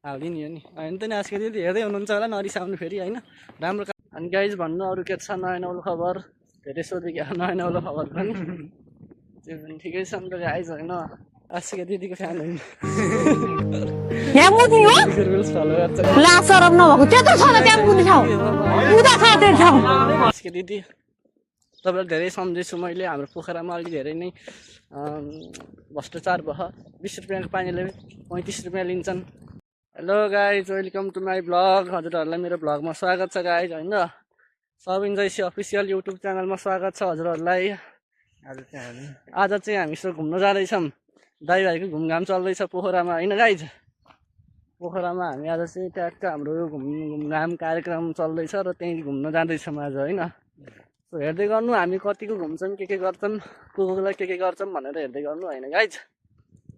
हालिदिने हो नि होइन त नि आजकल दिदी हेर्दै हुनुहुन्छ होला नरिसाउनु फेरि होइन राम्रो अनि गाइज भन्नु अरू के छ नयाँ नौलो खबर धेरै सोध्यो क्या नयाँ नौलो खबर पनि त्यो पनि ठिकै छ नि त गाइज होइन आशिका दिदीको फ्यान होइन आशिका दिदी तपाईँलाई धेरै सम्झेछु मैले हाम्रो पोखरामा अलिक धेरै नै भ्रष्टाचार भयो 20 रुपियाँको पानीले 35 रुपियाँ लिन्छन् hello guys welcome to my blog हजुरहरूलाई मेरो ब्लगमा स्वागत छ गाइज होइन सब इन्जोयसी अफिसियल युट्युब च्यानलमा स्वागत छ हजुरहरूलाई आज चाहिँ हामी यसो घुम्न जाँदैछौँ दाइभाइको घुमघाम चल्दैछ पोखरामा होइन गाइज पोखरामा हामी आज चाहिँ ट्याक्क हाम्रो घुमघाम कार्यक्रम चल्दैछ र त्यहीँ घुम्न जाँदैछौँ आज होइन हेर्दै गर्नु हामी कतिको घुम्छौँ के गर्छौँ कोलाई के गर्छौँ भनेर हेर्दै गर्नु होइन गाइज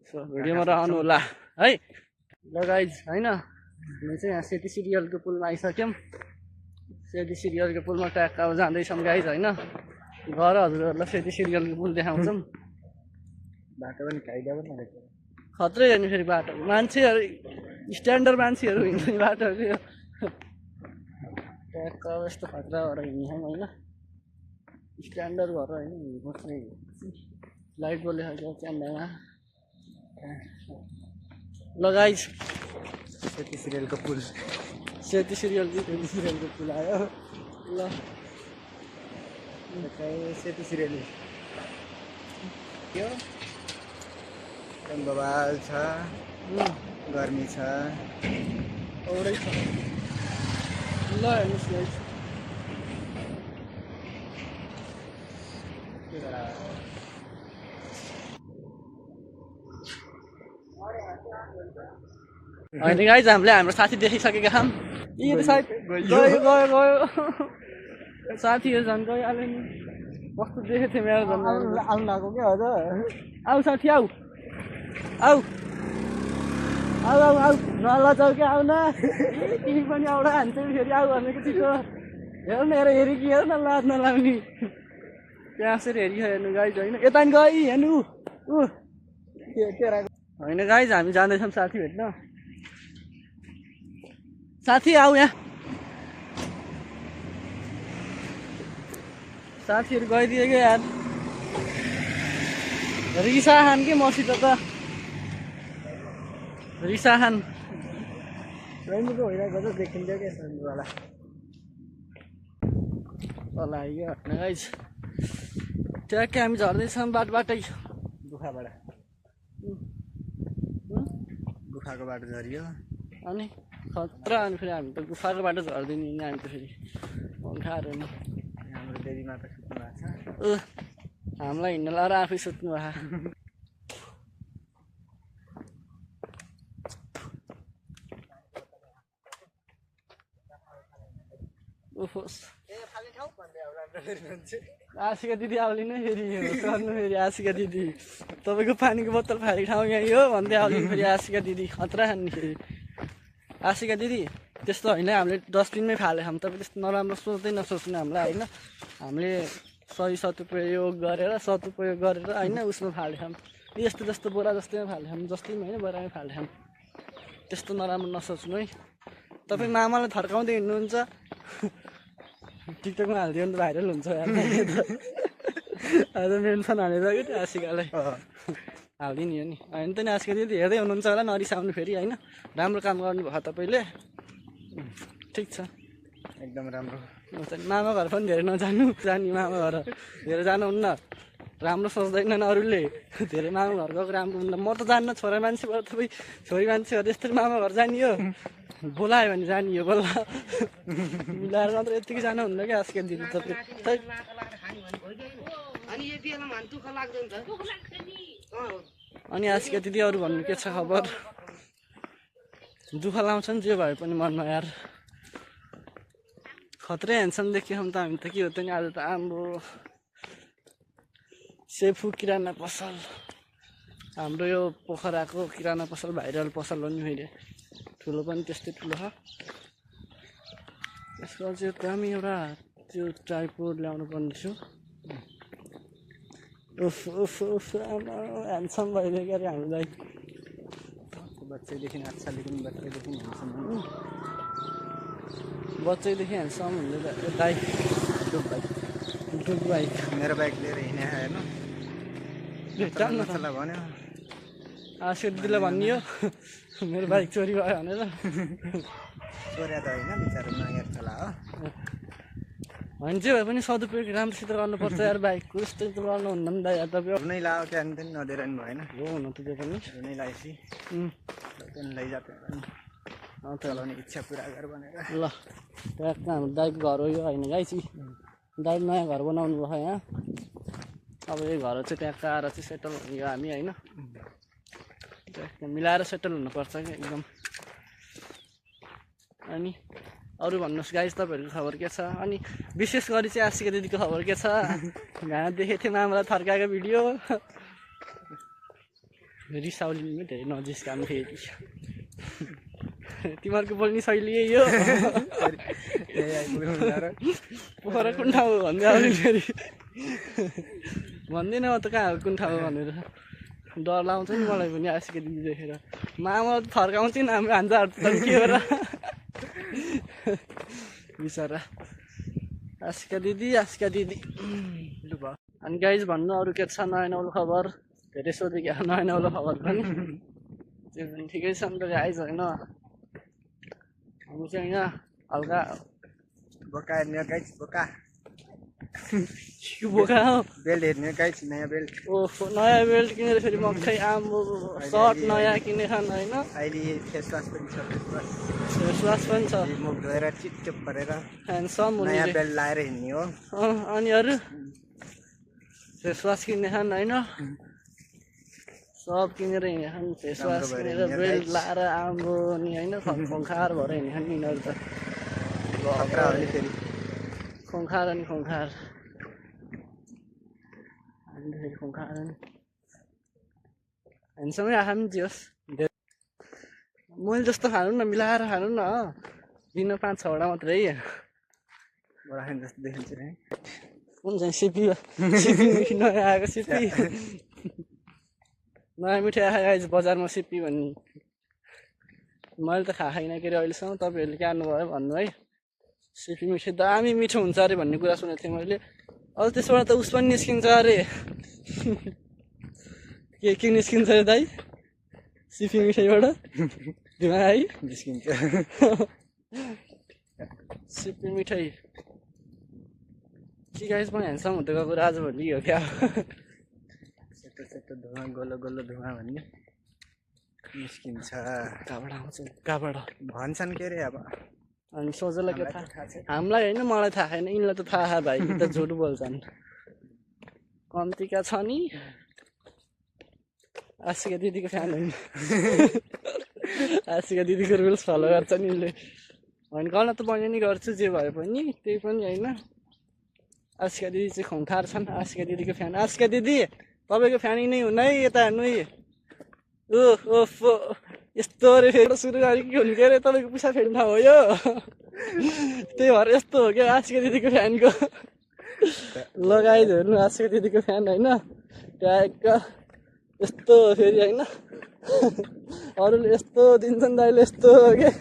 सो भिडियोमा रहनु होला है ल गाइज होइन हामी चाहिँ यहाँ सेती सिरियलको पुलमा आइसक्यौँ सेती सिरियलको पुलमा ट्याक्क अब जाँदैछौँ गाइज होइन घर हजुरहरूलाई सेती सिरियलको पुल देखाउँछौँ बाटो पनि काइदा पनि खत्रै हेर्नु फेरि बाटो मान्छेहरू स्ट्यान्डर्ड मान्छेहरू हिँड्ने बाटोहरू ट्याक्क अब यस्तो खतरा भएर हिँड्छौँ होइन स्ट्यान्डर्ड भएर होइन बस्ने लाइट बोलेको च्यान्डामा ल गाइज सेती सिरियलको पुल सेती सिरियलको पुल आयो ल सेती सिरियल यो बवाल छ गर्मी छ औरै छ ल हेर्नुहोस् गाइज होइन गाइज हामीले हाम्रो साथी देखिसकेका छौँ यी साइड गयो साथीहरू झन् गइहाल्यो नि कस्तो देखेको थियो मेरो झन् आउनु आएको क्या हजुर आऊ साथी आऊ आऊ आऊ आऊ आऊ नलजाऊ क्या आउ न तिमी पनि आउला हान्छ फेरि आऊ भनेको चिसो हेर न हेरि कि हेर न लाज नलाउने त्यहाँ यसरी हेर्नु गाइज होइन यता नि गई हेर्नु ऊ होइन गाइज हामी जाँदैछौँ साथी भेट्न साथी आऊ यहाँ साथीहरू गइदियो क्या यार रिसा खान कि मसित त रिसा खान रैमुको भइरहेको त देखिन्थ्यो क्या सन्जुवाला तल आइयो होइन गाइज ट्याक्कै हामी झर्दैछौँ बाटै गुफाबाट गुफाको बाटो झरियो अनि खतरा अनि फेरि हामी त गुफाको बाटो झर्दैन नि हामी त फेरि खाएर नि हाम्रो देवी माता सुत्नु भएको छ हामीलाई हिँड्न लाएर आफै सुत्नु भएको आशिका दिदी आउली नै फेरि गर्नु फेरि आशिका दिदी तपाईँको पानीको बोतल फालेको ठाउँ यहीँ हो भन्दै आउली फेरि आशिका दिदी खतरा खाने फेरि आशिका दिदी त्यस्तो होइन हामीले डस्टबिनमै फालेछौँ तपाईँ त्यस्तो नराम्रो सोच्दै नसोच्नु हामीलाई होइन हामीले सही सदुपयोग गरेर होइन उसमा फालेछौँ यस्तो जस्तो बोरा जस्तैमा फालेछौँ जस्तैमा होइन बोरामै फालेछौँ त्यस्तो नराम्रो नसोच्नु है तपाईँ मामालाई थर्काउँदै हिँड्नुहुन्छ टिकटकमा हालिदियो भने त भाइरल हुन्छ आज मेन्सन हालेर क्या आशिकालाई हालिदिने हो नि होइन त नि आशिका दिदी हेर्दै हुनुहुन्छ होला नरिसाउनु फेरि होइन राम्रो काम गर्नुभयो तपाईँले ठिक छ एकदम राम्रो मामा घर पनि धेरै नजानु जाने मामा घर धेरै जानुहुन्न राम्रो सोच्दैनन् अरूले धेरै मामा घर गएको राम्रो हुन्न म त जान्न छोरा मान्छेबाट तपाईँ छोरी मान्छेहरू यस्तै मामा घर जाने हो बोलायो भने जाने हो बोला मिलाएर मात्र यत्तिकै जानुहुन्न क्या आशिका दिदी तपाईँ अनि आशिका दिदी अरू भन्नु के छ खबर दुःख लाउँछ नि जे भए पनि मनमा यार खत्रै ह्यान्डसम देखियौँ त हामी त के हो त नि आज त हाम्रो सेफु किराना पसल हाम्रो यो पोखराको किराना पसल भाइरल पसल हो नि फेरि ठुलो पनि त्यस्तै ठुलो छ त्यसको चाहिँ दामी एउटा त्यो ट्राइपोड ल्याउनु पर्ने छु उफ उफ उफ ह्यान्डसम भइदियो क्या अरे हामीलाई बच्चैदेखि अच्छा लेकिन बच्चैदेखि ह्यान्डसम बच्चैदेखि ह्यान्डसम हुँदै बाइक डुब बाइक मेरो बाइक लिएर हिँडे हेर्नु टान्न चला भन्यो दिदीलाई भनियो मेरो बाइक चोरी भयो भनेर चोर्या त होइन बिचारा नयाँ चला हो होइन जे भए पनि सदुपयोग राम्रोसित गर्नुपर्छ यार बाइकको यस्तो गर्नु हुन्न नि दाइ तपाईँ नै लगाएको त्यहाँ पनि नदिएर नि भएन हो हुन त त्यो पनि नै लगाएपछि त्यहाँ लैजाते चलाउने इच्छा पुरा गर भनेर ल ट्याक हाम्रो दाइको घर हो यो होइन गाइसी दाइ नयाँ घर बनाउनु भयो यहाँ अब यो घर चाहिँ ट्याक्क आएर चाहिँ सेटल हुने हामी होइन मिलाएर सेटल हुनुपर्छ क्या एकदम अनि अरू भन्नुहोस् गाइस तपाईँहरूको खबर के छ अनि विशेष गरी चाहिँ आशिका दिदीको खबर के छ घाँस देखेको थिएँ मामलाई थर्काएको भिडियो रिसाउलीमै धेरै नजिस्कानु फेरि तिमीहरूको बोल्ने शैली यो पोखरा कुन ठाउँ हो भन्दै आउने फेरि भन्दैन त कहाँ हो कुन ठाउँ हो भनेर डर लाउँछ नि मलाई पनि आशिका दिदी देखेर मामा थर्काउँछ नि हाम्रो हान्जाहरू त के हो र बिचरा आशिका दिदी अनि गाइज भन्नु अरू के छ नयाँ नौलो खबर धेरै सोधेँ क्या नयाँ नौलो खबर पनि त्यो पनि ठिकै छ नि त गाइज होइन हामी चाहिँ यहाँ हल्का बोका हेर्ने गाइस बोका बोका हो बेल्ट हेर्ने गाइस नयाँ बेल्ट ओहो नयाँ बेल्ट किनेर फेरि मकै आम्बो सर्ट नयाँ किनेछन् होइन अहिले फेस वास पनि छ फेसवास पनि छ मुख धोएर चिपचिप गरेर ह्यान्डसम हुने नयाँ बेल्ट लाएर हिँड्ने हो अनि अरू फेसवास किनेछन् होइन सब किनेर हिँडेछन् फेसवास किनेर बेल्ट लाएर आम्बो नि होइन खोङ्खार भएर हिँडेछन् यिनीहरू त खतरा हो नि फेरि खोङ्खार अनि खोङ्खार अनि फेरि खोङ्खार अनि ह्यान्डसमै आँखा पनि दियोस् मैले जस्तो खानु न मिलाएर खानु न दिन 5-6वटा मात्रै बडा खाने जस्तो देखिन्छ नि कुन चाहिँ सिपी नयाँ आएको सिपी नयाँ मिठाई आएको आइज बजारमा सिपी भन्ने मैले त खाएको छैन के अरे अहिलेसम्म तपाईँहरूले के आउनुभयो भन्नु है सिपी मिठाई दामी मिठो हुन्छ अरे भन्ने कुरा सुनेको थिएँ मैले अझ त्यसबाट त उस पनि निस्किन्छ अरे के निस्किन्छ अरे दाइ सिपी मिठाईबाट धुवा है निस्किन्छ सिपी मिठाई के गाइस म ह्यान्डसम हुँदै गएको आजभोलि हो क्या सेतो सेतो धुवा गोलो गोलो धुवा भन्ने निस्किन्छ कहाँबाट आउँछ कहाँबाट भन्छन् के अरे अब अनि सोझोलाई के थाहा हामीलाई होइन मलाई थाहा छैन यिनीलाई त थाहा भाइ त झुट बोल्छन् कम्तीका छ नि आशिका दिदीको फ्यान होइन आशिका दिदीको रुल्स फलो गर्छ नि यिनले होइन गर्न त मैले नि गर्छु जे भए पनि त्यही पनि होइन आशिका दिदी चाहिँ खुङखार छन् आशिका दिदीको फ्यान आशिका दिदी तपाईँको फ्यान नै हुन् है यता हेर्नु है ओफो यस्तो अरे फेरि सुरु गरेको के हुनु के अरे तपाईँको पैसा फेर्नु ठाउँ हो यो त्यही भएर यस्तो हो क्या आशिका दिदीको फ्यानको लगाइद हेर्नु आशिका दिदीको फ्यान होइन ट्याक्क यस्तो फेरि होइन अरूले यस्तो दिन्छन् दाइले यस्तो हो क्या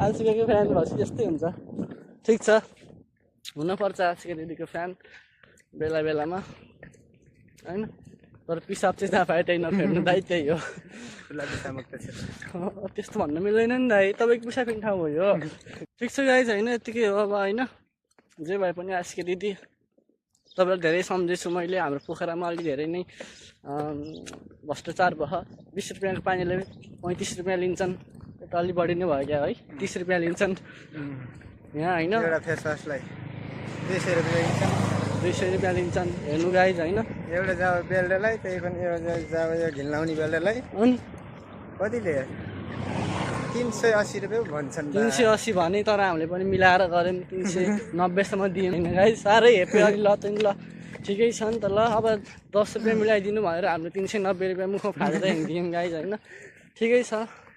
आशिकाको फ्यान भएपछि यस्तै हुन्छ ठिक छ हुनपर्छ आशिका दिदीको फ्यान बेला बेलामा होइन तर पिसाब चाहिँ जहाँ पाए त्यही नफेर्नु दाइ त्यही हो त्यस्तो भन्न मिल्दैन नि दाइ तपाईँको पिसाब फेर्ने ठाउँ हो यो ठिक छ गाइज होइन यत्तिकै हो अब होइन जे भए पनि आशिका दिदी तपाईँलाई धेरै सम्झेछु मैले हाम्रो पोखरामा अलिक धेरै नै भ्रष्टाचार भयो 20 रुपियाँको पानीले 35 रुपियाँ लिन्छन् त्यो त अलिक बढी नै भयो क्या है 30 रुपियाँ लिन्छन् यहाँ होइन एउटा फेस वासलाई 200 रुपियाँ लिन्छन् हेर्नु गाइज होइन एउटा जाब बेल्टलाई त्यही पनि एउटा जाब यो घिल्लाउने बेल्टलाई अनि कतिले 380 रुपियाँ भन्छन् 380 भने तर हामीले पनि मिलाएर गऱ्यौँ 390सम्म दियौँ होइन गाइज साह्रै हेप्यो अलि ल त ल ठिकै छ नि त ल अब 10 रुपियाँ मिलाइदिनु भनेर हामीले 390 रुपियाँ मुखमा फालेर हिँडिदियौँ गाइज होइन ठिकै छ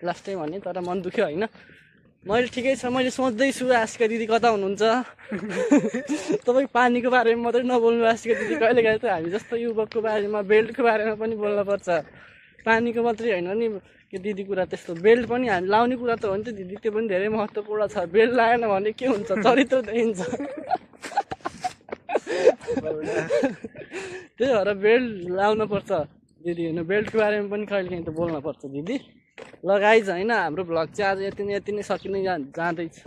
लास्टै भने तर मन दुख्यो होइन मैले ठिकै छ मैले सोच्दैछु आशिका दिदी कता हुनुहुन्छ तपाईँ पानीको बारेमा मात्रै नबोल्नु आशिका दिदी कहिले काहीँ त हामी जस्तो युवकको बारेमा बेल्टको बारेमा पनि बोल्नुपर्छ पानीको मात्रै होइन नि के दिदी कुरा त्यस्तो बेल्ट पनि हामी लाउने कुरा त हो नि त दिदी त्यो पनि धेरै महत्त्वपूर्ण छ बेल्ट लगाएन भने के हुन्छ चरित्र देखिन्छ त्यही भएर बेल्ट लाउनुपर्छ दिदी होइन बेल्टको बारेमा पनि कहिले काहीँ त बोल्नुपर्छ दिदी लगाइज होइन हाम्रो भ्लग चाहिँ आज यति नै सकिने जाँदैछ